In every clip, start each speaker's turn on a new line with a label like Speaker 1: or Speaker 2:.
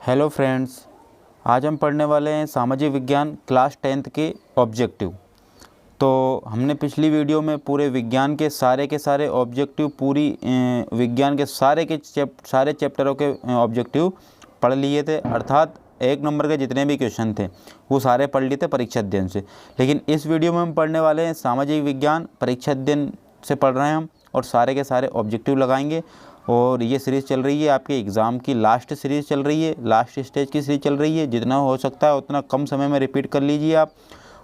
Speaker 1: Hello friends, आज हम पढ़ने वाले हैं सामाजिक विज्ञान क्लास 10th के ऑब्जेक्टिव। तो हमने पिछली वीडियो में पूरे विज्ञान के सारे ऑब्जेक्टिव, पूरी विज्ञान के सारे चैप्टरों के ऑब्जेक्टिव पढ़ लिए थे। अर्थात 1 नंबर के जितने भी क्वेश्चन थे वो सारे पढ़ लिए थे परीक्षा अध्ययन से। लेकिन इस वीडियो में हम पढ़ने वाले हैं सामाजिक विज्ञान परीक्षा अध्ययन से पढ़ रहे हैं हम, और सारे के सारे ऑब्जेक्टिव लगाएंगे। और ये सीरीज़ चल रही है, आपके एग्ज़ाम की लास्ट सीरीज़ चल रही है, लास्ट स्टेज की सीरीज़ चल रही है। जितना हो सकता है उतना कम समय में रिपीट कर लीजिए आप।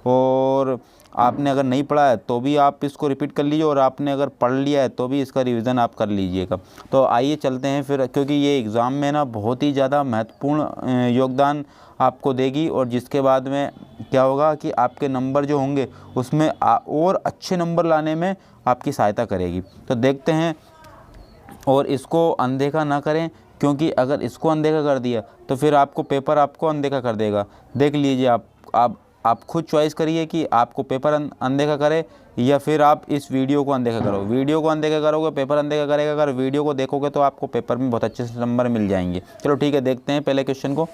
Speaker 1: और आपने अगर नहीं पढ़ा है तो भी आप इसको रिपीट कर लीजिए, और आपने अगर पढ़ लिया है तो भी इसका रिवीजन आप कर लीजिएगा। तो आइए चलते हैं फिर, क्योंकि ये एग्ज़ाम में ना बहुत ही ज़्यादा महत्वपूर्ण योगदान आपको देगी, और जिसके बाद में क्या होगा कि आपके नंबर जो होंगे उसमें और अच्छे नंबर लाने में आपकी सहायता करेगी। तो देखते हैं, और इसको अनदेखा ना करें, क्योंकि अगर इसको अनदेखा कर दिया तो फिर आपको पेपर आपको अनदेखा कर देगा। देख लीजिए, आप खुद चॉइस करिए कि आपको पेपर अनदेखा करे या फिर आप इस वीडियो को अनदेखा करो। वीडियो को अनदेखा करोगे, पेपर अनदेखा करेगा। अगर वीडियो को देखोगे तो आपको पेपर में बहुत अच्छे से नंबर मिल जाएंगे। चलो ठीक है, देखते हैं पहले क्वेश्चन को।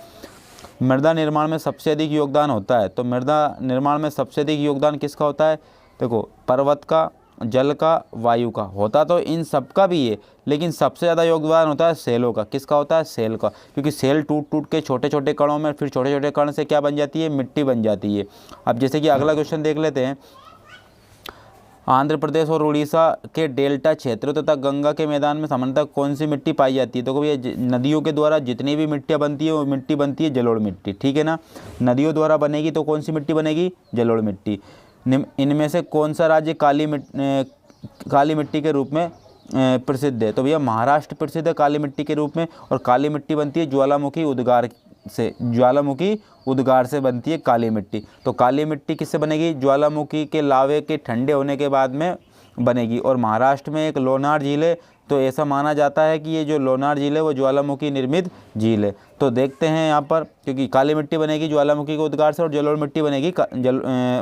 Speaker 1: मृदा निर्माण में सबसे अधिक योगदान होता है। तो मृदा निर्माण में सबसे अधिक योगदान किसका होता है? देखो, पर्वत का, जल का, वायु का। होता तो इन सब का भी है, लेकिन सबसे ज़्यादा योगदान होता है सेलों का। किसका होता है? सेल का। क्योंकि सेल टूट टूट के छोटे छोटे कणों में, फिर छोटे छोटे कण से क्या बन जाती है? मिट्टी बन जाती है। अब जैसे कि अगला क्वेश्चन देख लेते हैं। आंध्र प्रदेश और उड़ीसा के डेल्टा क्षेत्रों तथा गंगा के मैदान में सामान्यतः कौन सी मिट्टी पाई जाती है? तो भैया, नदियों के द्वारा जितनी भी मिट्टियाँ बनती है वो मिट्टी बनती है जलोढ़ मिट्टी। ठीक है ना? नदियों द्वारा बनेगी तो कौन सी मिट्टी बनेगी? जलोढ़ मिट्टी। इनमें से कौन सा राज्य काली मिट्टी के रूप में प्रसिद्ध है? तो भैया, महाराष्ट्र प्रसिद्ध है काली मिट्टी के रूप में। और काली मिट्टी बनती है ज्वालामुखी उद्गार से बनती है काली मिट्टी। तो काली मिट्टी किससे बनेगी? ज्वालामुखी के लावे के ठंडे होने के बाद में बनेगी। और महाराष्ट्र में एक लोनार झील है, तो ऐसा माना जाता है कि ये जो लोनार झील है वो ज्वालामुखी निर्मित झील है। तो देखते हैं यहाँ पर, क्योंकि काली मिट्टी बनेगी ज्वालामुखी के उद्गार से और जलोढ़ मिट्टी बनेगी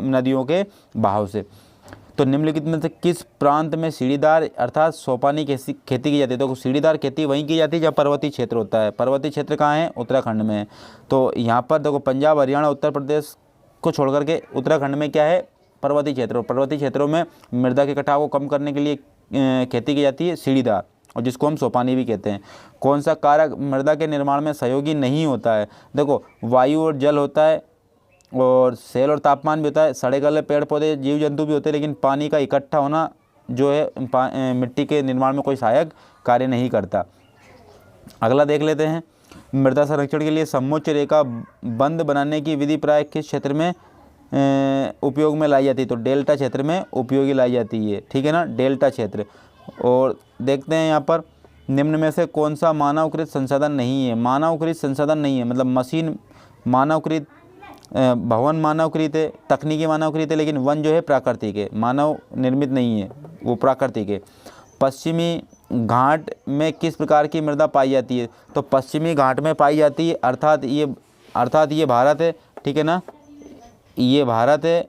Speaker 1: नदियों के बहाव से। तो निम्नलिखित में से किस प्रांत में सीढ़ीदार अर्थात सोपानी खेती की जाती है? तो सीढ़ीदार खेती वहीं की जाती है जहाँ पर्वतीय क्षेत्र होता है। पर्वतीय क्षेत्र कहाँ है? उत्तराखंड में है। तो यहाँ पर देखो, पंजाब, हरियाणा, उत्तर प्रदेश को छोड़ करके उत्तराखंड में क्या है? पर्वतीय क्षेत्र। पर्वतीय क्षेत्रों में मृदा के कटाव को कम करने के लिए खेती की जाती है सीढ़ीदार, और जिसको हम सोपानी भी कहते हैं। कौन सा कारक मृदा के निर्माण में सहयोगी नहीं होता है? देखो, वायु और जल होता है, और सेल और तापमान भी होता है। सड़े गले पेड़ पौधे, जीव जंतु भी होते हैं, लेकिन पानी का इकट्ठा होना जो है मिट्टी के निर्माण में कोई सहायक कार्य नहीं करता। अगला देख लेते हैं। मृदा संरक्षण के लिए समोच्च रेखा बंद बनाने की विधि प्राय किस क्षेत्र में उपयोग में लाई जाती है? तो डेल्टा क्षेत्र में उपयोगी लाई जाती है। ठीक है ना? डेल्टा क्षेत्र। और देखते हैं यहाँ पर, निम्न में से कौन सा मानवकृत संसाधन नहीं है? मानवकृत संसाधन नहीं है मतलब मशीन मानवकृत, भवन मानवकृत है, तकनीकी मानवकृत है, लेकिन वन जो है प्राकृतिक है, मानव निर्मित नहीं है, वो प्राकृतिक है। पश्चिमी घाट में किस प्रकार की मृदा पाई जाती है? तो पश्चिमी घाट में पाई जाती है, अर्थात ये भारत है। ठीक है ना? ये भारत है,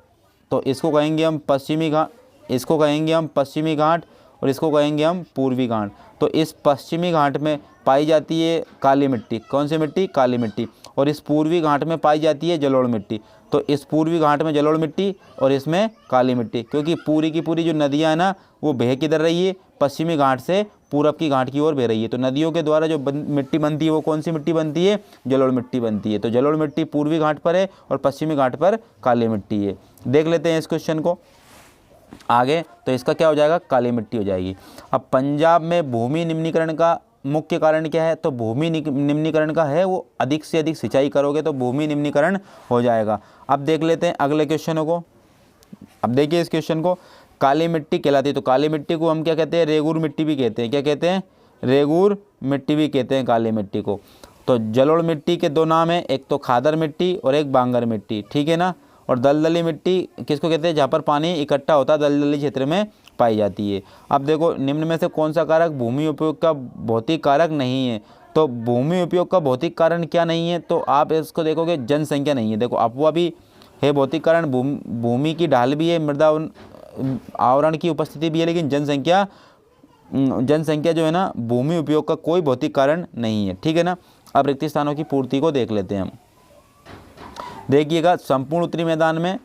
Speaker 1: तो इसको कहेंगे हम पश्चिमी घाट, इसको कहेंगे हम पश्चिमी घाट, और इसको कहेंगे हम पूर्वी घाट। तो इस पश्चिमी घाट में पाई जाती है काली मिट्टी। कौन सी मिट्टी? काली मिट्टी। और इस पूर्वी घाट में पाई जाती है जलोढ़ मिट्टी। तो इस पूर्वी घाट में जलोढ़ मिट्टी और इसमें काली मिट्टी, क्योंकि पूरी की पूरी जो नदियाँ हैं ना वो बह किधर रही है? पश्चिमी घाट से पूरब की घाट की ओर बह रही है। तो नदियों के द्वारा जो मिट्टी बनती है वो कौन सी मिट्टी बनती है? जलोढ़ मिट्टी बनती है। तो जलोढ़ मिट्टी पूर्वी घाट पर है और पश्चिमी घाट पर काली मिट्टी है। देख लेते हैं इस क्वेश्चन को आगे। तो इसका क्या हो जाएगा? काली मिट्टी हो जाएगी। अब पंजाब में भूमि निम्नीकरण का मुख्य कारण क्या है? तो भूमि निम्नीकरण का है वो अधिक से अधिक सिंचाई करोगे तो भूमि निम्नीकरण हो जाएगा। अब देख लेते हैं अगले क्वेश्चनों को। अब देखिए इस क्वेश्चन को, काली मिट्टी कहलाती है। तो काली मिट्टी को हम क्या कहते हैं? रेगूर मिट्टी भी कहते हैं। क्या कहते हैं? रेगूर मिट्टी भी कहते हैं काली मिट्टी को। तो जलोढ़ मिट्टी के 2 नाम हैं, एक तो खादर मिट्टी और एक बांगर मिट्टी। ठीक है ना? और दलदली मिट्टी किसको कहते हैं? जहाँ पर पानी इकट्ठा होता है, दलदली क्षेत्र में पाई जाती है। अब देखो, निम्न में से कौन सा कारक भूमि उपयोग का भौतिक कारक नहीं है? तो भूमि उपयोग का भौतिक कारण क्या नहीं है? तो आप इसको देखोगे, जनसंख्या नहीं है। देखो, अपवा भी है भौतिक कारण, भूमि की ढाल भी है, मृदा आवरण की उपस्थिति भी है, लेकिन जनसंख्या जो है ना, भूमि उपयोग का कोई भौतिक कारण नहीं है। ठीक है ना? अब रिक्त स्थानों की पूर्ति को देख लेते हैं हम। देखिएगा, संपूर्ण उत्तरी मैदान में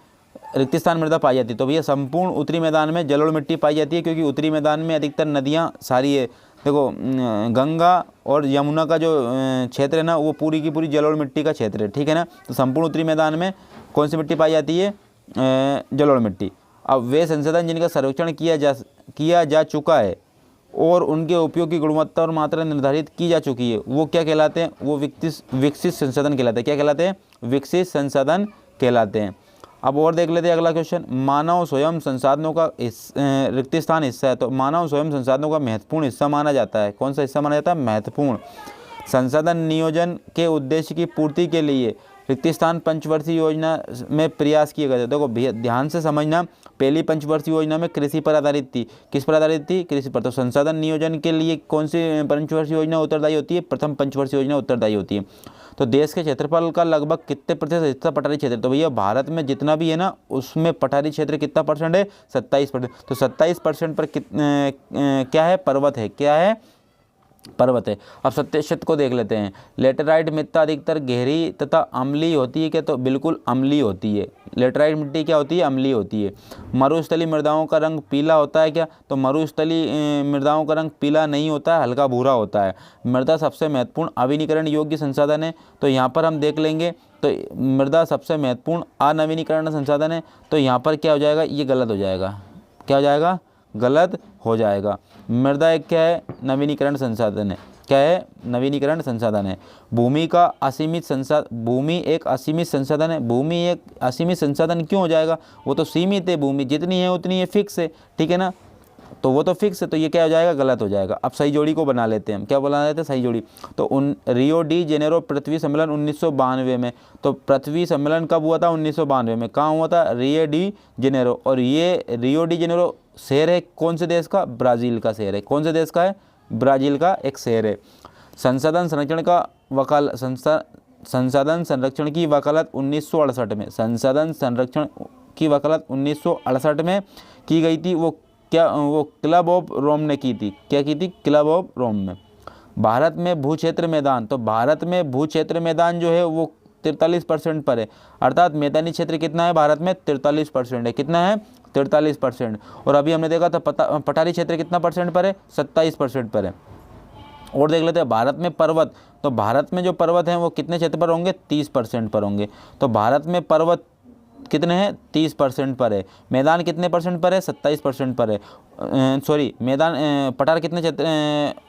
Speaker 1: रिक्त स्थान मृदा पाई जाती है। तो भैया संपूर्ण उत्तरी मैदान में जलोढ़ मिट्टी पाई जाती है, क्योंकि उत्तरी मैदान में अधिकतर नदियाँ सारी है। देखो गंगा और यमुना का जो क्षेत्र है ना, वो पूरी की पूरी जलोढ़ मिट्टी का क्षेत्र है, ठीक है ना। तो संपूर्ण उत्तरी मैदान में कौन सी मिट्टी पाई जाती है? जलोढ़ मिट्टी। अब वे संसाधन जिनका सर्वेक्षण किया जा चुका है और उनके उपयोग की गुणवत्ता और मात्रा निर्धारित की जा चुकी है, वो क्या कहलाते हैं? वो विकसित संसाधन कहलाते हैं। क्या कहलाते हैं? विकसित संसाधन कहलाते हैं। अब और देख लेते हैं अगला क्वेश्चन। मानव स्वयं संसाधनों का रिक्त स्थान हिस्सा है। तो मानव स्वयं संसाधनों का महत्वपूर्ण हिस्सा माना जाता है। कौन सा हिस्सा माना जाता है? महत्वपूर्ण। संसाधन नियोजन के उद्देश्य की पूर्ति के लिए रिक्त स्थान पंचवर्षीय योजना में प्रयास किए गए थे। देखो ध्यान से समझना, पहली पंचवर्षीय योजना में कृषि पर आधारित थी। किस पर आधारित थी? कृषि पर। तो संसाधन नियोजन के लिए कौन सी पंचवर्षीय योजना उत्तरदायी होती है? प्रथम पंचवर्षीय योजना उत्तरदायी होती है। तो देश के क्षेत्रफल का लगभग कितने प्रतिशत हिस्सा पठारी क्षेत्र? तो भैया भारत में जितना भी है ना, उसमें पठारी क्षेत्र कितना परसेंट है? 27%। तो 27% पर क्या है? पर्वत है। क्या है? पर्वत है। अब सत्य को देख लेते हैं। लेटेराइट मृदा अधिकतर गहरी तथा अम्लीय होती है क्या? तो बिल्कुल अम्लीय होती है। लेटेराइट मिट्टी क्या होती है? अम्लीय होती है। मरुस्थलीय मृदाओं का रंग पीला होता है क्या? तो मरुस्थलीय मृदाओं का रंग पीला नहीं होता है, हल्का भूरा होता है। मृदा सबसे महत्वपूर्ण अविनीकरण योग्य संसाधन है। तो यहाँ पर हम देख लेंगे, तो मृदा सबसे महत्वपूर्ण अनवीनीकरण संसाधन है। तो यहाँ पर क्या हो जाएगा? ये गलत हो जाएगा। क्या हो जाएगा? गलत हो जाएगा। मृदा एक क्या है? नवीनीकरण संसाधन है। क्या है? नवीनीकरण संसाधन है। भूमि का असीमित संसाधन, भूमि एक असीमित संसाधन है। भूमि एक असीमित संसाधन क्यों हो जाएगा? वो तो सीमित है, भूमि जितनी है उतनी है, फिक्स है, ठीक है ना। तो वो तो फिक्स है, तो ये क्या हो जाएगा? गलत हो जाएगा। अब सही जोड़ी को बना लेते हैं हम। क्या बना लेते हैं? सही जोड़ी। तो रियो डी जेनेरो पृथ्वी सम्मेलन 1992 में। तो पृथ्वी सम्मेलन कब हुआ था? 1992 में। कहाँ हुआ था? Rio de Janeiro. और ये रियो डी जेनेरो शहर है कौन से देश का? ब्राज़ील का शहर है। कौन से देश का है? ब्राज़ील का एक शहर है। संसाधन संरक्षण की वकालत 1968 में। संसाधन संरक्षण की वकालत 1968 में की गई थी। वो क्लब ऑफ रोम ने की थी। क्या की थी? क्लब ऑफ रोम में। भारत में भू क्षेत्र मैदान। तो भारत में भू क्षेत्र मैदान जो है वो 43% पर है। अर्थात मैदानी क्षेत्र कितना है भारत में? 43% है। कितना है? 43%। और अभी हमने देखा था पठारी क्षेत्र कितना परसेंट पर है? 27% पर है। और देख लेते हैं भारत में पर्वत। तो भारत में जो पर्वत हैं वो कितने क्षेत्र पर होंगे? 30% पर होंगे। तो भारत में पर्वत कितने हैं? 30% पर है। मैदान कितने परसेंट पर है? 27% पर है। सॉरी, मैदान पठार कितने क्षेत्र,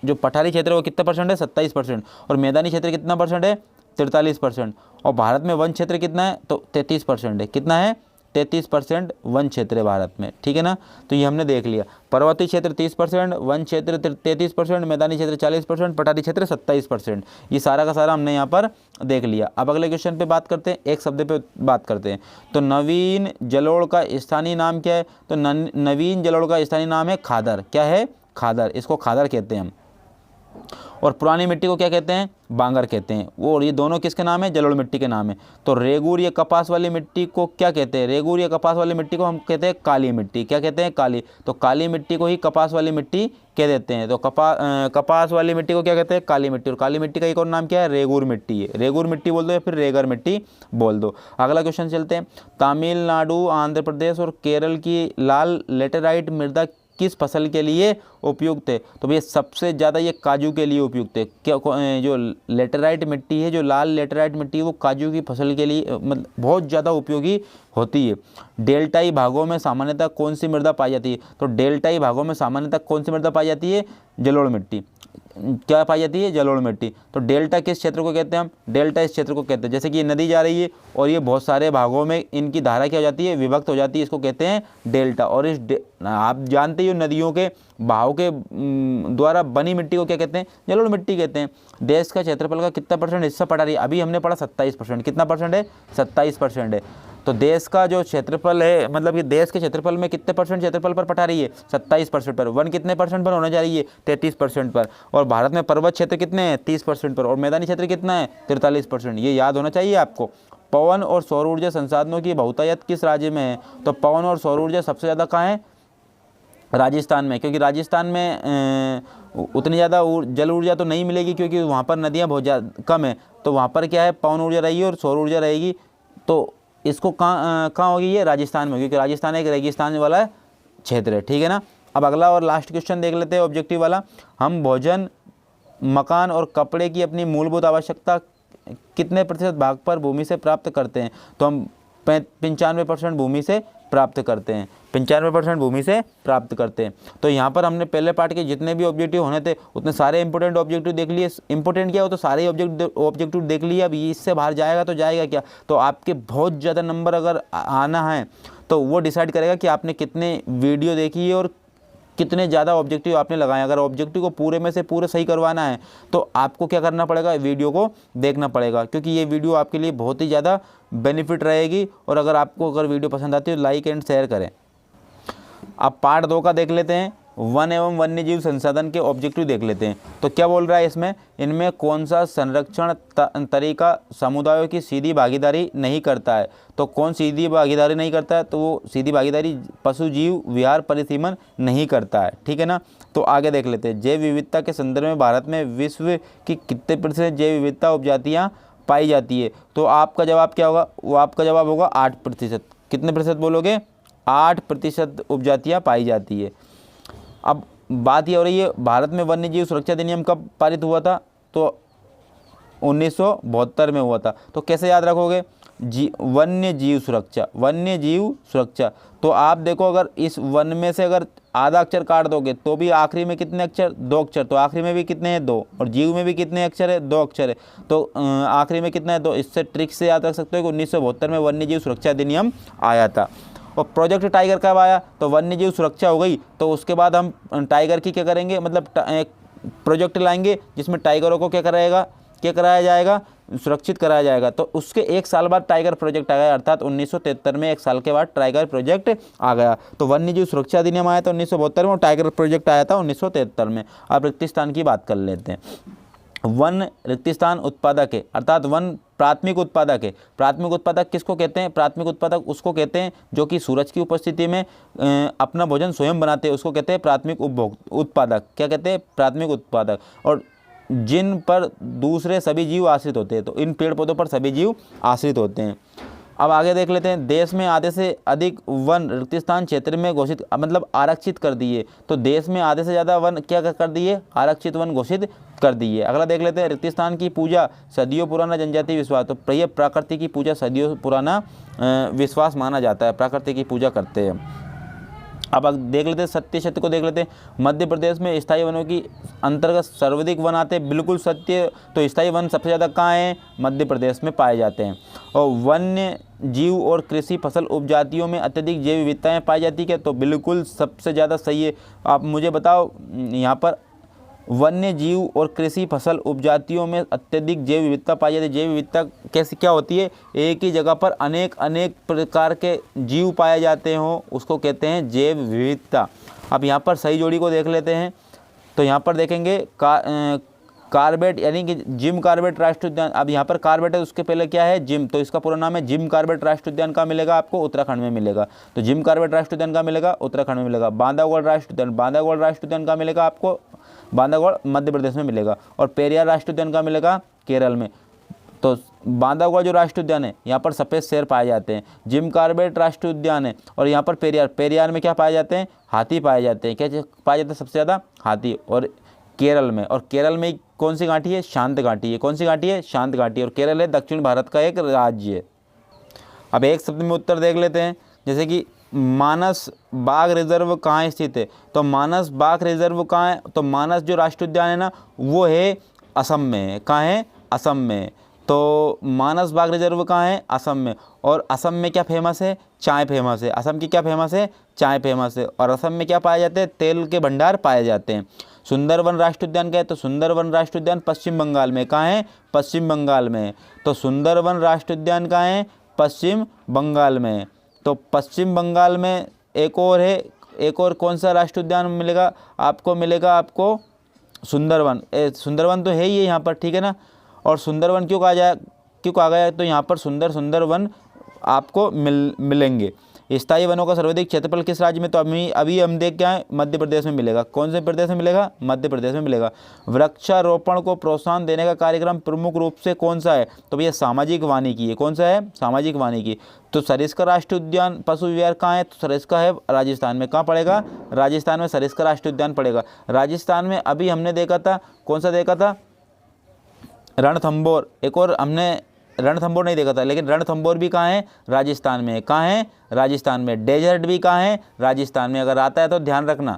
Speaker 1: जो पठारी क्षेत्र है वो कितने परसेंट है? 27%। और मैदानी क्षेत्र कितना परसेंट है? 43%। और भारत में वन क्षेत्र कितना है? तो 33% है। कितना है? 33% वन क्षेत्र है भारत में, ठीक है ना। तो ये हमने देख लिया। पर्वतीय क्षेत्र 30%, वन क्षेत्र 33%, मैदानी क्षेत्र 40%, पठारी क्षेत्र 27%। ये सारा का सारा हमने यहाँ पर देख लिया। अब अगले क्वेश्चन पे बात करते हैं, एक शब्द पे बात करते हैं। तो नवीन जलोढ़ का स्थानीय नाम क्या है? तो नवीन जलोढ़ का स्थानीय नाम है खादर। क्या है? खादर। इसको खादर कहते हैं हम। और पुरानी मिट्टी को क्या कहते हैं? बांगर कहते हैं। और ये दोनों किसके नाम है? जलोढ़ मिट्टी के नाम है। तो रेगूर या कपास वाली मिट्टी को क्या कहते हैं? रेगूर या कपास वाली मिट्टी को हम कहते हैं काली मिट्टी। क्या कहते हैं? काली। तो काली मिट्टी को ही कपास वाली मिट्टी कह देते हैं। तो कपास वाली मिट्टी को क्या कहते हैं? काली मिट्टी। और काली मिट्टी का एक और नाम क्या है? रेगूर मिट्टी है। रेगूर मिट्टी बोल दो या फिर रेगर मिट्टी बोल दो। अगला क्वेश्चन चलते हैं। तमिलनाडु, आंध्र प्रदेश और केरल की लाल लेटेराइट मृदा किस फसल के लिए उपयुक्त है? तो भैया सबसे ज़्यादा ये काजू के लिए उपयुक्त है। क्या जो लेटेराइट मिट्टी है, जो लाल लेटेराइट मिट्टी है, वो काजू की फसल के लिए मतलब बहुत ज़्यादा उपयोगी होती है। डेल्टाई भागों में सामान्यतः कौन सी मृदा पाई जाती है? तो डेल्टाई भागों में सामान्यतः कौन सी मृदा पाई जाती है? जलोढ़ मिट्टी। क्या पाई जाती है? जलोढ़ मिट्टी। तो डेल्टा किस क्षेत्र को कहते हैं हम? डेल्टा इस क्षेत्र को कहते हैं। जैसे कि ये नदी जा रही है और ये बहुत सारे भागों में इनकी धारा क्या हो जाती है? विभक्त हो जाती है। इसको कहते हैं डेल्टा। और आप जानते हो नदियों के बहाव के द्वारा बनी मिट्टी को क्या कहते हैं? जलोढ़ मिट्टी कहते हैं। देश का क्षेत्रफल का कितना परसेंट हिस्सा पठारी? अभी हमने पढ़ा 27%। कितना परसेंट है? 27% है। तो देश का जो क्षेत्रफल है, मतलब कि देश के क्षेत्रफल में कितने परसेंट क्षेत्रफल पर पठारी है? 27% पर। वन कितने परसेंट पर होने जा रही है? 33% पर। और भारत में पर्वत क्षेत्र कितने हैं? 30% पर। और मैदानी क्षेत्र कितना है? 43%। ये याद होना चाहिए आपको। पवन और सौर ऊर्जा संसाधनों की बहुतायत किस राज्य में है? तो पवन और सौर ऊर्जा सबसे ज़्यादा कहाँ है? राजस्थान में, क्योंकि राजस्थान में उतनी ज़्यादा जल ऊर्जा तो नहीं मिलेगी, क्योंकि वहाँ पर नदियाँ बहुत ज़्यादा कम है। तो वहाँ पर क्या है, पवन ऊर्जा रहेगी और सौर ऊर्जा रहेगी। तो इसको कहाँ होगी, ये राजस्थान में होगी, क्योंकि राजस्थान एक रेगिस्तान वाला क्षेत्र है, ठीक है ना। अब अगला और लास्ट क्वेश्चन देख लेते हैं ऑब्जेक्टिव वाला। हम भोजन, मकान और कपड़े की अपनी मूलभूत आवश्यकता कितने प्रतिशत भाग पर भूमि से प्राप्त करते हैं? तो हम 95% भूमि से प्राप्त करते हैं, 95% भूमि से प्राप्त करते हैं। तो यहाँ पर हमने पहले पार्ट के जितने भी ऑब्जेक्टिव होने थे उतने सारे इंपॉर्टेंट ऑब्जेक्टिव देख लिए। इंपॉर्टेंट क्या हो, तो सारे ऑब्जेक्टिव देख लिए। अब इससे बाहर जाएगा तो जाएगा क्या, तो आपके बहुत ज़्यादा नंबर अगर आना है तो वो डिसाइड करेगा कि आपने कितने वीडियो देखी है और कितने ज़्यादा ऑब्जेक्टिव आपने लगाए। अगर ऑब्जेक्टिव को पूरे में से पूरे सही करवाना है तो आपको क्या करना पड़ेगा, वीडियो को देखना पड़ेगा, क्योंकि ये वीडियो आपके लिए बहुत ही ज़्यादा बेनिफिट रहेगी। और अगर वीडियो पसंद आती है तो लाइक एंड शेयर करें। अब पार्ट 2 का देख लेते हैं, वन एवं वन्य जीव संसाधन के ऑब्जेक्टिव देख लेते हैं। तो क्या बोल रहा है इसमें, इनमें कौन सा संरक्षण तरीका समुदायों की सीधी भागीदारी नहीं करता है? तो कौन सीधी भागीदारी नहीं करता है, तो वो सीधी भागीदारी पशु जीव विहार परिसीमन नहीं करता है, ठीक है ना। तो आगे देख लेते हैं, जैव विविधता के संदर्भ में भारत में विश्व की कितने प्रतिशत जैव विविधता उपजातियाँ पाई जाती है? तो आपका जवाब क्या होगा, वो आपका जवाब होगा 8%। कितने प्रतिशत बोलोगे, 8% उपजातियाँ पाई जाती है। अब बात ये हो रही है, भारत में वन्य जीव सुरक्षा अधिनियम कब पारित हुआ था? तो 1972 में हुआ था। तो कैसे याद रखोगे, वन्य जीव सुरक्षा, वन्य जीव सुरक्षा। तो आप देखो, अगर इस वन में से अगर आधा अक्षर काट दोगे तो भी आखिरी में कितने अक्षर, 2 अक्षर। तो आखिरी में भी कितने हैं, 2, और जीव में भी कितने अक्षर है, 2 अक्षर है। तो आखिरी में कितना है, 2। इससे ट्रिक से याद रख सकते हो कि 1972 में वन्य जीव सुरक्षा अधिनियम आया था। और प्रोजेक्ट टाइगर कब आया, तो वन्य जीव सुरक्षा हो गई, तो उसके बाद हम टाइगर की क्या करेंगे, मतलब एक प्रोजेक्ट लाएंगे जिसमें टाइगरों को क्या कराया जाएगा, सुरक्षित कराया जाएगा। तो उसके 1 साल बाद टाइगर प्रोजेक्ट आ गया, अर्थात 1973 में 1 साल के बाद टाइगर प्रोजेक्ट आ गया। तो वन्य जीव सुरक्षा अधिनियम आया था 1972 में और टाइगर प्रोजेक्ट आया था 1973 में। अब रिक्तिस्थान की बात कर लेते हैं। वन रिक्तिस्थान उत्पादक है, अर्थात वन प्राथमिक उत्पादक है। प्राथमिक उत्पादक किसको कहते हैं, प्राथमिक उत्पादक उसको कहते हैं जो कि सूरज की उपस्थिति में अपना भोजन स्वयं बनाते हैं, उसको कहते हैं प्राथमिक उत्पादक। क्या कहते हैं, प्राथमिक उत्पादक। और जिन पर दूसरे सभी जीव आश्रित होते हैं, तो इन पेड़ पौधों पर सभी जीव आश्रित होते हैं। अब आगे देख लेते हैं, देश में आधे से अधिक वन रिक्तिस्थान क्षेत्र में घोषित, मतलब आरक्षित कर दिए। तो देश में आधे से ज़्यादा वन क्या कर दिए, आरक्षित वन घोषित कर दिए। अगला देख लेते हैं, रिक्तिस्थान की पूजा सदियों पुराना जनजातीय विश्वास। तो ये प्रकृति की पूजा सदियों पुराना विश्वास माना जाता है, प्रकृति की पूजा करते हैं। अब देख लेते हैं सत्य सत्य को देख लेते हैं। मध्य प्रदेश में स्थायी वनों की अंतर्गत सर्वाधिक वन आते हैं, बिल्कुल सत्य। तो स्थायी वन सबसे ज़्यादा कहाँ हैं, मध्य प्रदेश में पाए जाते हैं। और वन्य जीव और कृषि फसल उपजातियों में अत्यधिक जैव विविधताएँ पाई जाती है, तो बिल्कुल सबसे ज़्यादा सही है। आप मुझे बताओ, यहाँ पर वन्य जीव और कृषि फसल उपजातियों में अत्यधिक जैव विविधता पाई जाती है। जैव विविधता कैसे क्या होती है, एक ही जगह पर अनेक प्रकार के जीव पाए जाते हो, उसको कहते हैं जैव विविधता। अब यहाँ पर सही जोड़ी को देख लेते हैं। तो यहाँ पर देखेंगे कार्बेट, यानी कि जिम कार्बेट राष्ट्रीय उद्यान। अब यहाँ पर कार्बेट है, उसके पहले क्या है, जिम। तो इसका पूरा नाम है जिम कार्बेट राष्ट्रीय उद्यान। का मिलेगा आपको, उत्तराखंड में मिलेगा। तो जिम कार्बेट राष्ट्रीय उद्यान का मिलेगा, उत्तराखंड में मिलेगा। बांधावगढ़ राष्ट्रीय उद्यान, बांधावगढ़ राष्ट्रीय उद्यान का मिलेगा आपको, बांधावगढ़ मध्य प्रदेश में मिलेगा। और पेरियार राष्ट्रीय उद्यान का मिलेगा केरल में। तो बांधावगढ़ जो राष्ट्रीय उद्यान है, यहाँ पर सफ़ेद शेर पाए जाते हैं। जिम कार्बेट राष्ट्रीय उद्यान है, और यहाँ पर पेरियार में क्या पाए जाते हैं, हाथी पाए जाते हैं। क्या पाए जाते हैं, सबसे ज़्यादा हाथी। और केरल में, और केरल में कौन सी घाटी है, शांत घाटी है। कौन सी घाटी है, शांत घाटी। और केरल है दक्षिण भारत का एक राज्य है। अब एक शब्द में उत्तर देख लेते हैं, जैसे कि मानस बाघ रिजर्व कहाँ स्थित है। तो मानस बाघ रिजर्व कहाँ है, तो मानस जो राष्ट्रीय उद्यान है ना, वो है असम में। कहाँ है, असम में। तो मानस बाघ रिजर्व कहाँ है, असम में। और असम में क्या फेमस है, चाय फेमस है। असम की क्या फेमस है, चाय फेमस है। और असम में क्या पाए जाते हैं, तेल के भंडार पाए जाते हैं। सुंदरवन राष्ट्रीय उद्यान क्या है, तो सुंदरवन राष्ट्रीय उद्यान पश्चिम बंगाल में। कहाँ है, पश्चिम बंगाल में। तो सुंदरवन राष्ट्रीय उद्यान कहाँ है, पश्चिम बंगाल में। तो पश्चिम बंगाल में एक और है, एक और कौन सा राष्ट्रीय उद्यान मिलेगा आपको, मिलेगा आपको सुंदरवन। सुंदरवन तो है ही है यहाँ पर, ठीक है ना। और सुंदरवन क्यों कहा गया, तो यहाँ पर सुंदर वन आपको मिलेंगे। स्थायी वनों का सर्वाधिक क्षेत्रफल किस राज्य में, तो अभी हम देख क्या है, मध्य प्रदेश में मिलेगा। कौन से प्रदेश में मिलेगा, मध्य प्रदेश में मिलेगा। वृक्षारोपण को प्रोत्साहन देने का कार्यक्रम प्रमुख रूप से कौन सा है, तो भैया सामाजिक वानिकी है। कौन सा है, सामाजिक वानिकी। तो सरिस्का राष्ट्रीय उद्यान पशु विहार कहाँ है, तो सरिस्का है राजस्थान में। कहाँ पड़ेगा, राजस्थान में सरिस्का राष्ट्रीय उद्यान पड़ेगा। राजस्थान में अभी हमने देखा था, कौन सा देखा था, रणथंभौर। एक और हमने रणथंभौर नहीं देखा था, लेकिन रणथंभौर भी कहाँ है, राजस्थान में। कहाँ है, राजस्थान में। डेजर्ट भी कहाँ है, राजस्थान में। अगर आता है तो ध्यान रखना।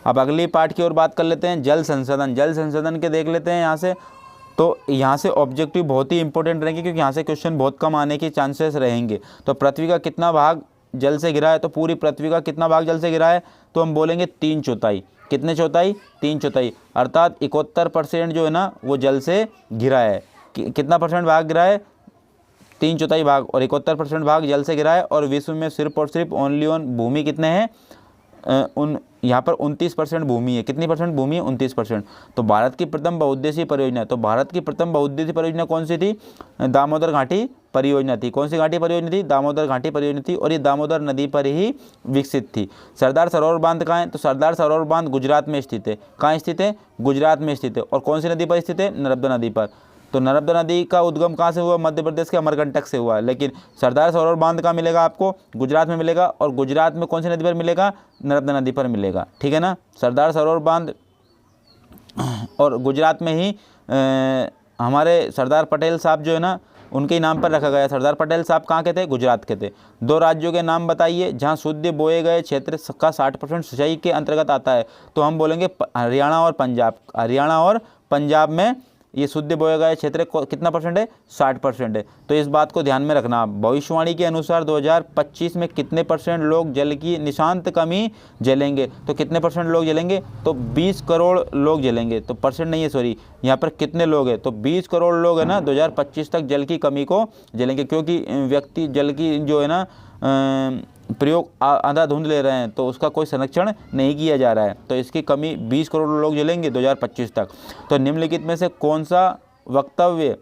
Speaker 1: अब अगली पार्ट की ओर बात कर लेते हैं, जल संसाधन। जल संसाधन के देख लेते हैं यहाँ से। तो यहाँ से ऑब्जेक्टिव बहुत ही इंपॉर्टेंट रहेंगे, क्योंकि यहाँ से क्वेश्चन बहुत कम आने के चांसेस रहेंगे। तो पृथ्वी का कितना भाग जल से घिरा है, तो पूरी पृथ्वी का कितना भाग जल से घिरा है, तो हम बोलेंगे 3/4। कितने चौथाई, 3/4, अर्थात 71% जो है ना वो जल से घिरा है। कितना परसेंट भाग गिरा है, 3/4 भाग, और 71% भाग जल से गिरा है। और विश्व में सिर्फ और सिर्फ ओनली ऑन भूमि कितने हैं, यहाँ पर 29% भूमि है। कितनी परसेंट भूमि है, 29%। तो भारत की प्रथम बहुउद्देशीय परियोजना, तो भारत की प्रथम बहुउद्देशीय परियोजना कौन सी थी, दामोदर घाटी परियोजना थी। कौन सी घाटी परियोजना थी, दामोदर घाटी परियोजना थी, और ये दामोदर नदी पर ही विकसित थी। सरदार सरोवर बांध कहाँ है, तो सरदार सरोवर बांध गुजरात में स्थित है। कहाँ स्थित है, गुजरात में स्थित है। और कौन सी नदी पर स्थित है, नर्मदा नदी पर। तो नर्मदा नदी का उद्गम कहाँ से हुआ, मध्य प्रदेश के अमरकंटक से हुआ। लेकिन सरदार सरोवर बांध कहाँ मिलेगा आपको, गुजरात में मिलेगा। और गुजरात में कौन सी नदी पर मिलेगा, नर्मदा नदी पर मिलेगा। ठीक है ना, सरदार सरोवर बांध और गुजरात में ही हमारे सरदार पटेल साहब जो है ना उनके ही नाम पर रखा गया। सरदार पटेल साहब कहाँ के थे, गुजरात के थे। 2 राज्यों के नाम बताइए जहाँ शुद्ध बोए गए क्षेत्र का 60% सिंचाई के अंतर्गत आता है, तो हम बोलेंगे हरियाणा और पंजाब। हरियाणा और पंजाब में ये शुद्ध बोए गए क्षेत्र कितना परसेंट है, 60% है। तो इस बात को ध्यान में रखना। भविष्यवाणी के अनुसार 2025 में कितने % लोग जल की निशांत कमी झेलेंगे, तो कितने % लोग झेलेंगे, तो 20 करोड़ लोग झेलेंगे। तो परसेंट नहीं है, सॉरी, यहाँ पर कितने लोग हैं, तो 20 करोड़ लोग है ना 2025 तक जल की कमी को झेलेंगे। क्योंकि व्यक्ति जल की जो है ना प्रयोग अंधाधुंध ले रहे हैं, तो उसका कोई संरक्षण नहीं किया जा रहा है। तो इसकी कमी 20 करोड़ लोग झेलेंगे 2025 तक। तो निम्नलिखित में से कौन सा वक्तव्य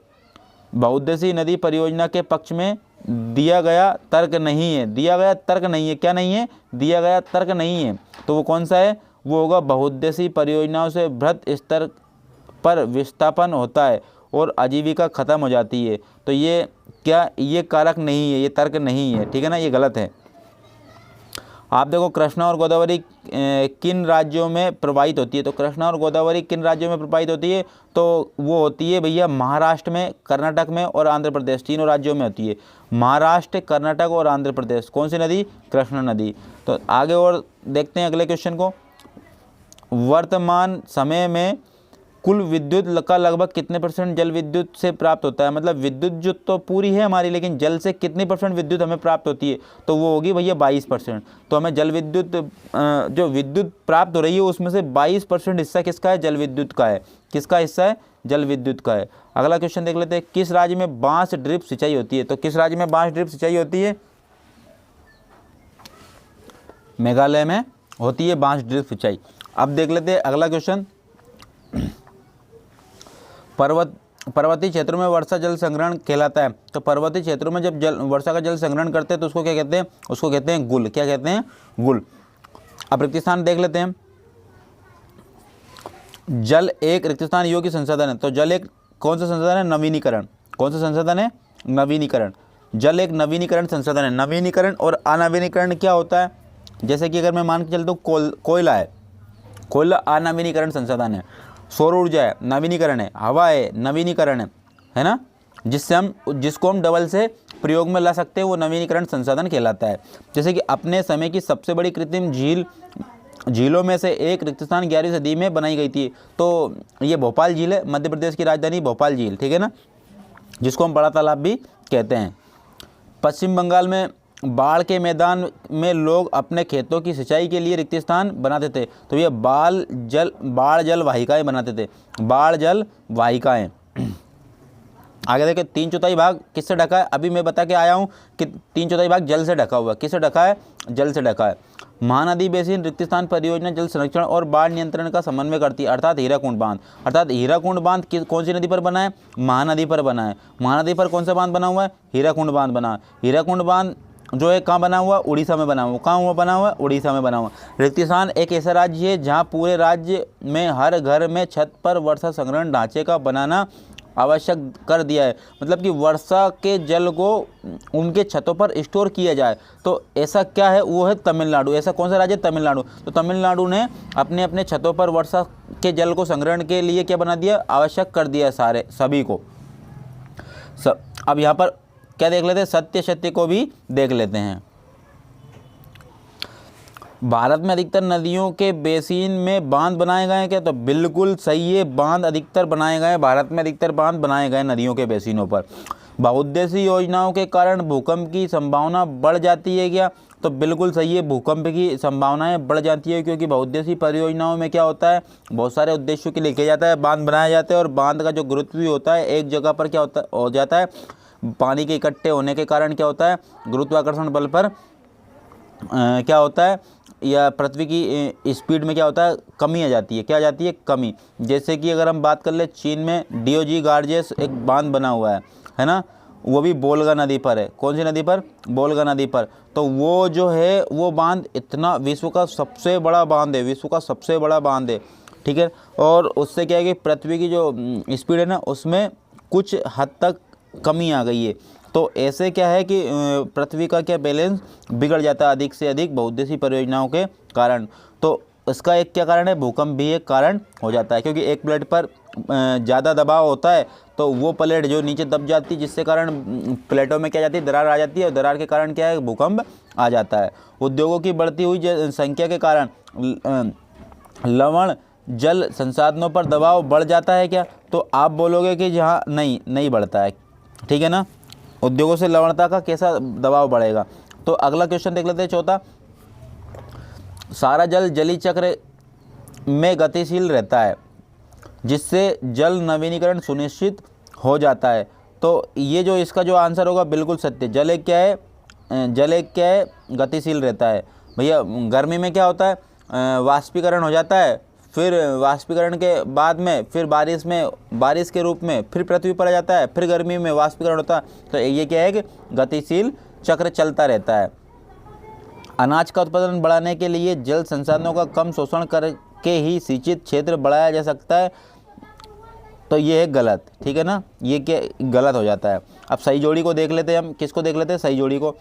Speaker 1: बहुउद्देशीय नदी परियोजना के पक्ष में दिया गया तर्क नहीं है, दिया गया तर्क नहीं है, क्या नहीं है, दिया गया तर्क नहीं है। तो वो कौन सा है, वो होगा बहुउद्देशीय परियोजनाओं से बृहत स्तर पर विस्थापन होता है और आजीविका खत्म हो जाती है। तो ये क्या, ये कारक नहीं है, ये तर्क नहीं है। ठीक है ना, ये गलत है। आप देखो कृष्णा और गोदावरी किन राज्यों में प्रवाहित होती है, तो कृष्णा और गोदावरी किन राज्यों में प्रवाहित होती है, तो वो होती है भैया महाराष्ट्र में, कर्नाटक में और आंध्र प्रदेश, तीनों राज्यों में होती है। महाराष्ट्र, कर्नाटक और आंध्र प्रदेश। कौन सी नदी, कृष्णा नदी। तो आगे और देखते हैं अगले क्वेश्चन को। वर्तमान समय में कुल विद्युत का लगभग कितने % जल विद्युत से प्राप्त होता है, मतलब विद्युत जो तो पूरी है हमारी, लेकिन जल से कितनी % विद्युत हमें प्राप्त होती है, तो वो होगी भैया 22%। तो हमें जल विद्युत जो विद्युत प्राप्त हो रही है उसमें से 22% हिस्सा किसका है, जल विद्युत का है। किसका हिस्सा है, जल विद्युत का है। अगला क्वेश्चन देख लेते हैं, किस राज्य में बांस ड्रिप सिंचाई होती है, तो किस राज्य में बांस ड्रिप सिंचाई होती है, मेघालय में होती है बांस ड्रिप सिंचाई। अब देख लेते हैं अगला क्वेश्चन, पर्वतीय क्षेत्रों में वर्षा जल संग्रहण कहलाता है। तो पर्वतीय क्षेत्रों में जब वर्षा का जल संग्रहण करते हैं तो उसको क्या कहते हैं, उसको कहते हैं गुल। क्या कहते हैं, गुल। अब रिक्त स्थान देख लेते हैं। जल एक रिक्त स्थान योग्य संसाधन है, तो जल एक कौन सा संसाधन है, नवीनीकरण। कौन सा संसाधन है, नवीनीकरण। जल एक नवीनीकरण संसाधन है। नवीनीकरण और अनवीनीकरण क्या होता है, जैसे कि अगर मैं मान के चलता हूँ कोयला है, कोयला अनवीनीकरण संसाधन है। सौर ऊर्जा है, नवीनीकरण है। हवा है, नवीनीकरण है ना, जिसको हम डबल से प्रयोग में ला सकते हैं, वो नवीनीकरण संसाधन कहलाता है। जैसे कि अपने समय की सबसे बड़ी कृत्रिम झीलों में से एक रिक्त स्थान 11वीं सदी में बनाई गई थी, तो ये भोपाल झील है, मध्य प्रदेश की राजधानी भोपाल झील। ठीक है ना, जिसको हम बड़ा तालाब भी कहते हैं। पश्चिम बंगाल में बाढ़ के मैदान में लोग अपने खेतों की सिंचाई के लिए रिक्त स्थान बनाते थे, तो ये बाढ़ जल वाहिकाएँ बनाते थे, बाढ़ जल वाहिकाएँ। आगे देखें, 3/4 भाग किससे ढका है, अभी मैं बता के आया हूँ कि 3/4 भाग जल से ढका हुआ है। किससे ढका है, जल से ढका है। महानदी बेसिन रिक्त स्थान परियोजना जल संरक्षण और बाढ़ नियंत्रण का समन्वय करती है, अर्थात हीराकुंड बांध। अर्थात हीराकुंड बांध कौन सी नदी पर बना है, महानदी पर बना है। महानदी पर कौन सा बांध बना हुआ है, हीराकुंड बांध बना है। हीराकुंड बांध जो है कहाँ बना हुआ, उड़ीसा में बना हुआ। कहाँ हुआ बना हुआ, उड़ीसा में बना हुआ। रिक्तिस्थान एक ऐसा राज्य है जहाँ पूरे राज्य में हर घर में छत पर वर्षा संग्रहण ढांचे का बनाना आवश्यक कर दिया है, मतलब कि वर्षा के जल को उनके छतों पर स्टोर किया जाए। तो ऐसा क्या है, वो है तमिलनाडु। ऐसा कौन सा राज्य है, तमिलनाडु। तो तमिलनाडु ने अपने अपने छतों पर वर्षा के जल को संग्रहण के लिए क्या बना दिया, आवश्यक कर दिया सारे सभी को। अब यहाँ पर क्या देख लेते हैं, सत्य सत्य को भी देख लेते हैं। भारत में अधिकतर नदियों के बेसिन में बांध बनाए गए हैं क्या, तो बिल्कुल सही है, बांध अधिकतर बनाए गए हैं। भारत में अधिकतर बांध बनाए गए नदियों के बेसिनों पर। बहुउद्देशीय योजनाओं के कारण भूकंप की संभावना बढ़ जाती है क्या, तो बिल्कुल सही है, भूकंप की संभावनाएं बढ़ जाती है, क्योंकि बहुउद्देशीय परियोजनाओं में क्या होता है, बहुत सारे उद्देश्यों के लिए किया जाता है, बांध बनाए जाते हैं, और बांध का जो गुरुत्व भी होता है एक जगह पर क्या होता हो जाता है, पानी के इकट्ठे होने के कारण क्या होता है, गुरुत्वाकर्षण बल पर क्या होता है, या पृथ्वी की स्पीड में क्या होता है, कमी आ जाती है। क्या आ जाती है, कमी। जैसे कि अगर हम बात कर ले, चीन में डीओजी गार्जेस एक बांध बना हुआ है ना, वो भी बोलगा नदी पर है। कौन सी नदी पर, बोलगा नदी पर। तो वो जो है वो बांध इतना विश्व का सबसे बड़ा बांध है, विश्व का सबसे बड़ा बांध है, ठीक है। और उससे क्या है कि पृथ्वी की जो स्पीड है ना, उसमें कुछ हद तक कमी आ गई है। तो ऐसे क्या है कि पृथ्वी का क्या बैलेंस बिगड़ जाता है अधिक से अधिक बहुउद्देशीय परियोजनाओं के कारण। तो इसका एक क्या कारण है, भूकंप भी एक कारण हो जाता है, क्योंकि एक प्लेट पर ज़्यादा दबाव होता है तो वो प्लेट जो नीचे दब जाती है, जिससे कारण प्लेटों में क्या जाती है, दरार आ जाती है, और दरार के कारण क्या है, भूकंप आ जाता है। उद्योगों की बढ़ती हुई संख्या के कारण लवण जल संसाधनों पर दबाव बढ़ जाता है क्या, तो आप बोलोगे कि जहाँ नहीं बढ़ता है, ठीक है ना। उद्योगों से लवणता का कैसा दबाव बढ़ेगा। तो अगला क्वेश्चन देख लेते हैं, चौथा। सारा जल जलीय चक्र में गतिशील रहता है, जिससे जल नवीनीकरण सुनिश्चित हो जाता है। तो ये जो इसका जो आंसर होगा बिल्कुल सत्य। जल एक क्या है, गतिशील रहता है। भैया गर्मी में क्या होता है, वाष्पीकरण हो जाता है, फिर वाष्पीकरण के बाद में फिर बारिश के रूप में फिर पृथ्वी पर आ जाता है, फिर गर्मी में वाष्पीकरण होता है। तो ये क्या है कि गतिशील चक्र चलता रहता है। अनाज का उत्पादन बढ़ाने के लिए जल संसाधनों का कम शोषण करके ही सिंचित क्षेत्र बढ़ाया जा सकता है, तो ये है गलत, ठीक है ना, ये क्या गलत हो जाता है। अब सही जोड़ी को देख लेते हैं हम, किसको देख लेते हैं, सही जोड़ी को।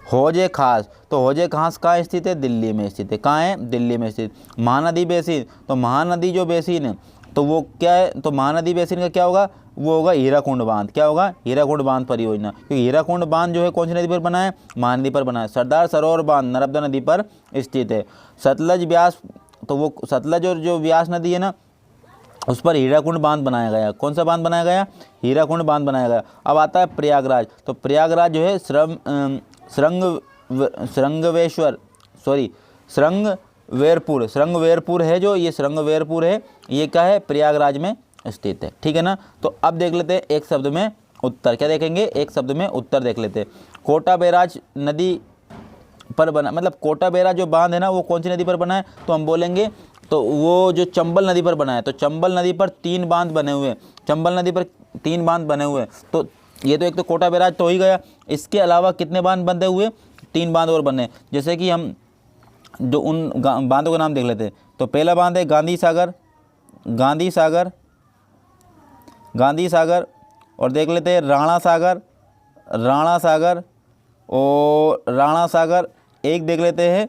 Speaker 1: हौजे खास, तो हौजे खास कहाँ स्थित है, दिल्ली में स्थित है। कहाँ है, दिल्ली में स्थित। महानदी बेसिन, तो महानदी जो बेसिन है तो वो क्या है, तो महानदी बेसिन का क्या होगा, वो होगा हीराकुंड बांध। क्या होगा, हीराकुंड बांध परियोजना, क्योंकि हीराकुंड बांध जो है कौन सी नदी पर बना है, महानदी पर बना है। सरदार सरोवर बांध नर्मदा नदी पर स्थित है। सतलज व्यास, तो वो सतलज और जो व्यास नदी है ना, उस पर हीराकुंड बांध बनाया गया। कौन सा बांध बनाया गया, हीराकुंड बांध बनाया गया। अब आता है प्रयागराज, तो प्रयागराज जो है श्रृंगवेरपुर है, जो ये श्रृंगवेरपुर है, ये क्या है, प्रयागराज में स्थित है, ठीक है ना। तो अब देख लेते हैं एक शब्द में उत्तर। क्या देखेंगे, एक शब्द में उत्तर देख लेते हैं। कोटा बैराज नदी पर बना, मतलब कोटा बैराज जो बांध है ना, वो कौन सी नदी पर बना है, तो हम बोलेंगे तो वो जो चंबल नदी पर बना है। तो चंबल नदी पर 3 बांध बने हुए हैं, चंबल नदी पर 3 बांध बने हुए हैं। तो ये तो एक तो कोटा बैराज तो हो ही गया, इसके अलावा कितने बांध बंधे हुए, 3 बांध और बने। जैसे कि हम जो उन बांधों का नाम देख लेते हैं। तो पहला बांध है गांधी सागर, और देख लेते हैं राणा सागर, और राणा सागर। एक देख लेते हैं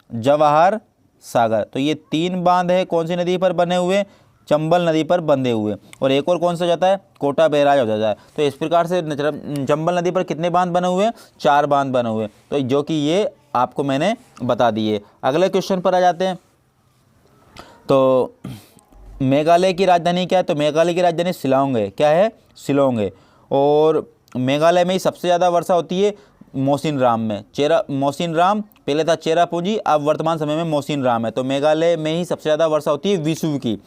Speaker 1: जवाहर सागर। तो ये 3 बांध है, कौन सी नदी पर बने हुए, चंबल नदी पर बंधे हुए। और एक और कौन सा जाता है, कोटा बैराज हो जाता है। तो इस प्रकार से चंबल नदी पर कितने बांध बने हुए, 4 बांध बने हुए। तो जो कि ये आपको मैंने बता दिए। अगले क्वेश्चन पर आ जाते हैं। तो मेघालय की राजधानी क्या है, तो मेघालय की राजधानी शिलांग है। क्या है, शिलांग है। और मेघालय में ही सबसे ज़्यादा वर्षा होती है मौसिनराम में। मौसिनराम पहले था चेरापूंजी, अब वर्तमान समय में मौसिनराम है। तो मेघालय में ही सबसे ज़्यादा वर्षा होती है विश्व की।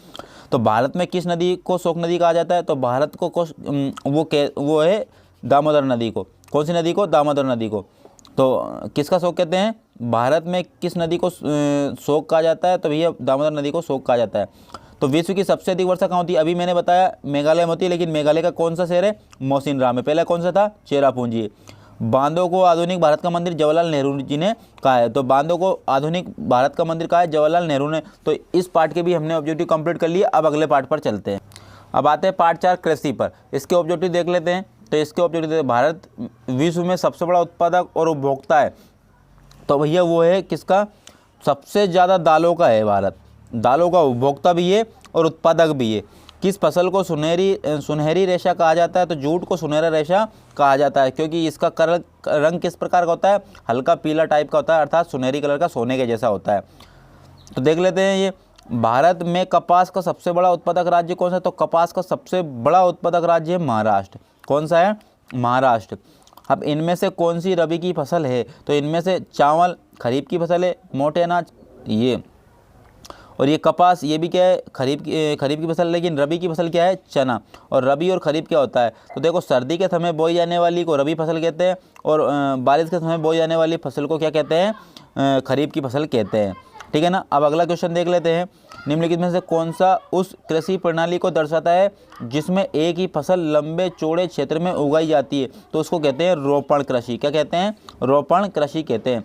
Speaker 1: तो भारत में किस नदी को शोक नदी कहा जाता है, तो भारत को वो है दामोदर नदी को। कौन सी नदी को, दामोदर नदी को। तो किसका शोक कहते हैं, भारत में किस नदी को शोक कहा जाता है, तो भैया दामोदर नदी को शोक कहा जाता है। तो विश्व की सबसे अधिक वर्षा कहाँ होती है, अभी मैंने बताया मेघालय में होती है, लेकिन मेघालय का कौन सा शहर है, मौसिनराम है। पहला कौन सा था, चेरापूंजी। बांदों को आधुनिक भारत का मंदिर जवाहरलाल नेहरू जी ने कहा है। तो बांदों को आधुनिक भारत का मंदिर कहा है जवाहरलाल नेहरू ने। तो इस पार्ट के भी हमने ऑब्जेक्टिव कंप्लीट कर लिए। अब अगले पार्ट पर चलते हैं। अब आते हैं पार्ट 4 कृषि पर। इसके ऑब्जेक्टिव देख लेते हैं। तो इसके ऑब्जेक्टिव भारत विश्व में सबसे बड़ा उत्पादक और उपभोक्ता है। तो भैया वो है किसका, सबसे ज़्यादा दालों का है भारत, दालों का उपभोक्ता भी है और उत्पादक भी है। किस फसल को सुनहरी रेशा कहा जाता है, तो जूट को सुनहरा रेशा कहा जाता है, क्योंकि इसका रंग किस प्रकार का होता है, हल्का पीला टाइप का होता है, अर्थात सुनहरी कलर का, सोने के जैसा होता है। तो देख लेते हैं ये भारत में कपास का सबसे बड़ा उत्पादक राज्य कौन सा है, तो कपास का सबसे बड़ा उत्पादक राज्य है महाराष्ट्र। कौन सा है, महाराष्ट्र। अब इनमें से कौन सी रबी की फसल है, तो इनमें से चावल खरीफ की फसल है, मोटे अनाज ये, और ये कपास ये भी क्या है, खरीफ की फसल, लेकिन रबी की फसल क्या है, चना। और रबी और खरीफ क्या होता है, तो देखो सर्दी के समय बोई जाने वाली को रबी फसल कहते हैं, और बारिश के समय बोई जाने वाली फसल को क्या कहते हैं, खरीफ की फसल कहते हैं। ठीक है ना। अब अगला क्वेश्चन देख लेते हैं। निम्नलिखित में से कौन सा उस कृषि प्रणाली को दर्शाता है जिसमें एक ही फसल लंबे चौड़े क्षेत्र में उगाई जाती है, तो उसको कहते हैं रोपण कृषि। क्या कहते हैं, रोपण कृषि कहते हैं।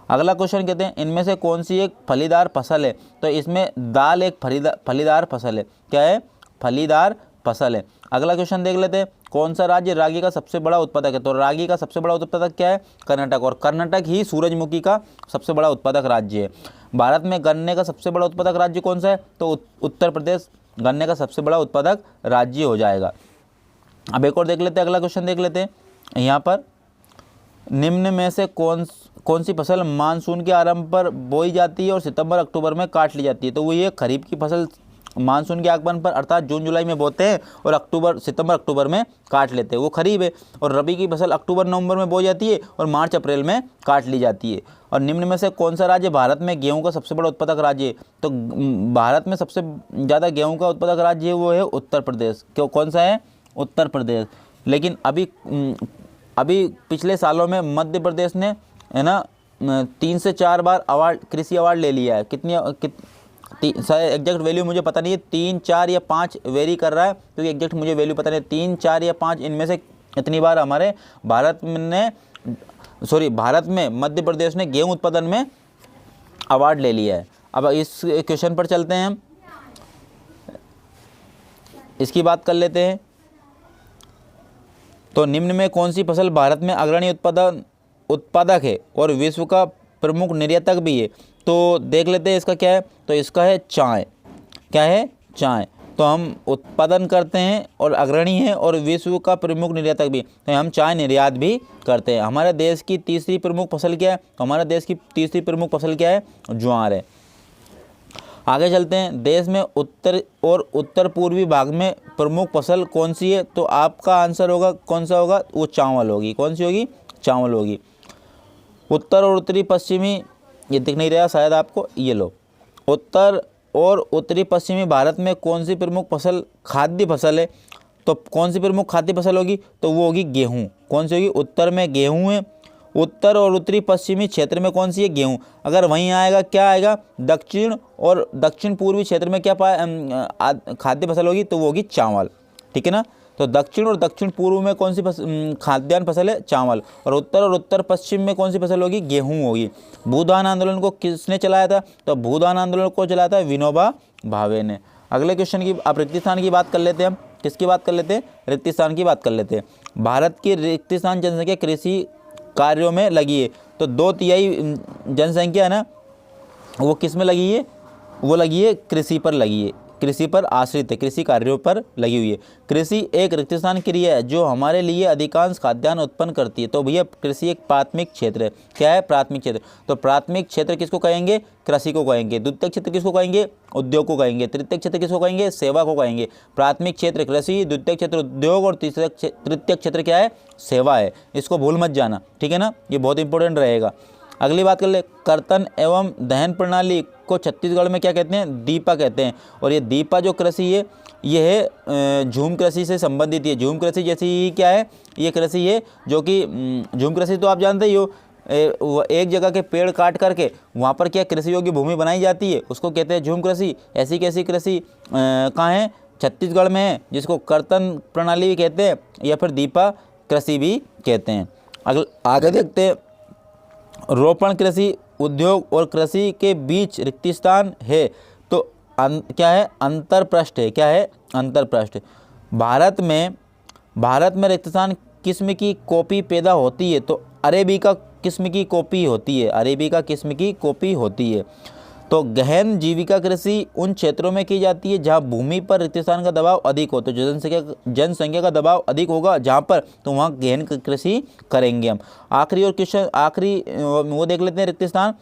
Speaker 1: अगला क्वेश्चन कहते हैं इनमें से कौन सी एक फलीदार फसल है, तो इसमें दाल एक फलीदार फसल है। क्या है, फलीदार फसल है। अगला क्वेश्चन देख लेते हैं। कौन सा राज्य रागी का सबसे बड़ा उत्पादक है, तो रागी का सबसे बड़ा उत्पादक क्या है, कर्नाटक, और कर्नाटक ही सूरजमुखी का सबसे बड़ा उत्पादक राज्य है। भारत में गन्ने का सबसे बड़ा उत्पादक राज्य कौन सा है, तो उत्तर प्रदेश गन्ने का सबसे बड़ा उत्पादक राज्य हो जाएगा। अब एक और देख लेते हैं, अगला क्वेश्चन देख लेते हैं। यहाँ पर निम्न में से कौन सी फसल मानसून के आरंभ पर बोई जाती है और सितंबर अक्टूबर में काट ली जाती है, तो वो ये खरीफ की फसल मानसून के आगमन पर अर्थात जून जुलाई में बोते हैं और सितंबर अक्टूबर में काट लेते हैं, वो खरीफ है। और रबी की फसल अक्टूबर नवंबर में बोई जाती है और मार्च अप्रैल में काट ली जाती है। और निम्न में से कौन सा राज्य भारत में गेहूं का सबसे बड़ा उत्पादक राज्य है, तो भारत में सबसे ज़्यादा गेहूं का उत्पादक राज्य है वो है उत्तर प्रदेश। क्यों, कौन सा है, उत्तर प्रदेश। लेकिन अभी पिछले सालों में मध्य प्रदेश ने है ना 3 से 4 बार कृषि अवार्ड ले लिया है। एग्जैक्ट वैल्यू मुझे पता नहीं है, 3, 4 या 5 वेरी कर रहा है, क्योंकि एग्जैक्ट मुझे वैल्यू पता नहीं है, 3, 4 या 5 इनमें से इतनी बार हमारे भारत में मध्य प्रदेश ने गेहूं उत्पादन में अवार्ड ले लिया है। अब इस क्वेश्चन पर चलते हैं हम, इसकी बात कर लेते हैं। तो निम्न में कौन सी फसल भारत में अग्रणी उत्पादक है और विश्व का प्रमुख निर्यातक भी है, तो देख लेते हैं इसका क्या है, तो इसका है चाय। क्या है, चाय। तो हम उत्पादन करते हैं और अग्रणी हैं और विश्व का प्रमुख निर्यातक भी, तो हम चाय निर्यात भी करते हैं। हमारे देश की तीसरी प्रमुख फसल क्या है, तो हमारे देश की तीसरी प्रमुख फसल क्या है, ज्वार है। आगे चलते हैं। देश में उत्तर पूर्वी भाग में प्रमुख फसल कौन सी है, तो आपका आंसर होगा कौन सा होगा, वो चावल होगी। कौन सी होगी, चावल होगी। उत्तर और उत्तरी पश्चिमी, ये दिख नहीं रहा शायद आपको, ये लो, उत्तर और उत्तरी पश्चिमी भारत में कौन सी प्रमुख फसल खाद्य फसल है, तो कौन सी प्रमुख खाद्य फसल होगी, तो वो होगी गेहूँ। कौन सी होगी, उत्तर में गेहूँ है, उत्तर और उत्तरी पश्चिमी क्षेत्र में कौन सी है, गेहूँ। अगर वहीं आएगा क्या आएगा, दक्षिण और दक्षिण पूर्वी क्षेत्र में क्या खाद्य फसल होगी, तो वो होगी चावल। ठीक है ना। तो दक्षिण और दक्षिण पूर्व में कौन सी खाद्यान्न फसल है, चावल। और उत्तर पश्चिम में कौन सी फसल होगी, गेहूं होगी। भूदान आंदोलन को किसने चलाया था, तो भूदान आंदोलन को चलाया था विनोबा भावे ने। अगले क्वेश्चन की आप रिक्त स्थान की बात कर लेते हैं। हम किसकी बात कर लेते हैं, रिक्त स्थान की बात कर लेते हैं। भारत की रिक्त स्थान जनसंख्या कृषि कार्यों में लगी है, तो 2/3 जनसंख्या है ना वो किस में लगी है, वो लगी है कृषि पर लगी है, कृषि पर आश्रित है, कृषि कार्यों पर लगी हुई है। कृषि एक रिक्त स्थान क्रिया है जो हमारे लिए अधिकांश खाद्यान्न उत्पन्न करती है। तो भैया कृषि एक प्राथमिक क्षेत्र है। क्या है, प्राथमिक क्षेत्र। तो प्राथमिक क्षेत्र किसको कहेंगे, कृषि को कहेंगे। द्वितीयक क्षेत्र किसको कहेंगे, उद्योग को कहेंगे। तृतीयक क्षेत्र किसको कहेंगे, सेवा को कहेंगे। प्राथमिक क्षेत्र कृषि, द्वितीयक क्षेत्र उद्योग और तृतीयक क्षेत्र क्या है, सेवा है। इसको भूल मत जाना, ठीक है ना, ये बहुत इंपॉर्टेंट रहेगा। अगली बात कर ले, कर्तन एवं दहन प्रणाली को छत्तीसगढ़ में क्या कहते हैं, दीपा कहते हैं। और ये दीपा जो कृषि है ये है झूम कृषि से संबंधित है। झूम कृषि जैसी ही क्या है, ये कृषि है जो कि झूम कृषि तो आप जानते ही हो, एक जगह के पेड़ काट करके वहाँ पर क्या कृषि योग्य भूमि बनाई जाती है, उसको कहते हैं झूम कृषि। ऐसी कैसी कृषि कहाँ है, छत्तीसगढ़ में है, जिसको कर्तन प्रणाली भी कहते हैं या फिर दीपा कृषि भी कहते हैं। आगे देखते हैं, रोपण कृषि, उद्योग और कृषि के बीच रिक्त स्थान है तो क्या है, अंतरपृष्ठ है। क्या है, अंतरपृष्ठ। भारत में रिक्त स्थान किस्म की कॉफ़ी पैदा होती है तो अरेबिका किस्म की कॉफ़ी होती है। अरेबिका किस्म की कॉफ़ी होती है। तो गहन जीविका कृषि उन क्षेत्रों में की जाती है जहां भूमि पर रिक्त स्थान का दबाव अधिक हो। तो जनसंख्या का दबाव अधिक होगा जहां पर, तो वहां गहन कृषि करेंगे हम। आखिरी वो देख लेते हैं रिक्त स्थान।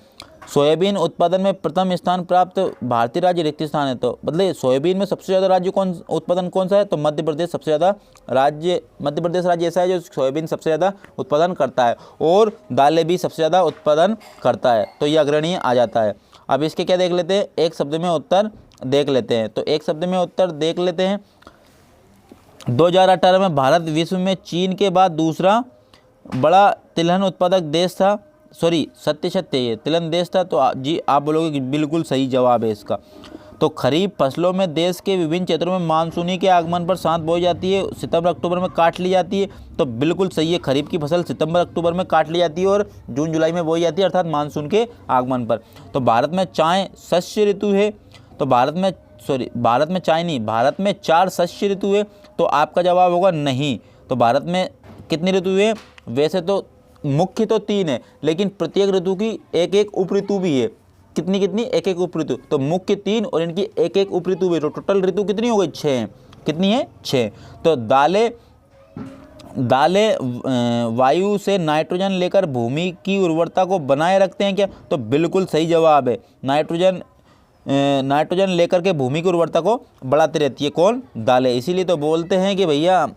Speaker 1: सोयाबीन उत्पादन में प्रथम स्थान प्राप्त भारतीय राज्य रिक्त स्थान है। तो मतलब सोयाबीन में सबसे ज़्यादा राज्य उत्पादन कौन सा है, तो मध्य प्रदेश सबसे ज़्यादा राज्य, मध्य प्रदेश राज्य ऐसा है जो सोयाबीन सबसे ज़्यादा उत्पादन करता है और दालें भी सबसे ज़्यादा उत्पादन करता है। तो ये अग्रणीय आ जाता है। अब इसके क्या देख लेते हैं, एक शब्द में उत्तर देख लेते हैं। तो एक शब्द में उत्तर देख लेते हैं। 2018 में भारत विश्व में चीन के बाद दूसरा बड़ा तिलहन उत्पादक देश था। सत्य ये तिलहन देश था। तो जी आप बोलोगे कि बिल्कुल सही जवाब है इसका। तो खरीफ फसलों में देश के विभिन्न क्षेत्रों में मानसूनी के आगमन पर सांत बोई जाती है, सितंबर अक्टूबर में काट ली जाती है। तो बिल्कुल सही है, खरीफ की फसल सितंबर अक्टूबर में काट ली जाती है और जून जुलाई में बोई जाती है, अर्थात मानसून के आगमन पर। तो भारत में चाय शस्य ऋतु है। तो भारत में 4 शस्य ऋतु है। तो आपका जवाब होगा नहीं। तो भारत में कितनी ऋतु है, वैसे तो मुख्य तो 3 है, लेकिन प्रत्येक ऋतु की एक एक उप ऋतु भी है। कितनी, एक एक उप ऋतु। तो मुख्य 3 और इनकी एक एक उप ऋतु भी। तो टोटल ऋतु कितनी हो गई, 6 है। कितनी है, 6। तो दालें वायु से नाइट्रोजन लेकर भूमि की उर्वरता को बनाए रखते हैं क्या, तो बिल्कुल सही जवाब है। नाइट्रोजन लेकर के भूमि की उर्वरता को बढ़ाती रहती है कौन, दालें। इसीलिए तो बोलते हैं कि भैया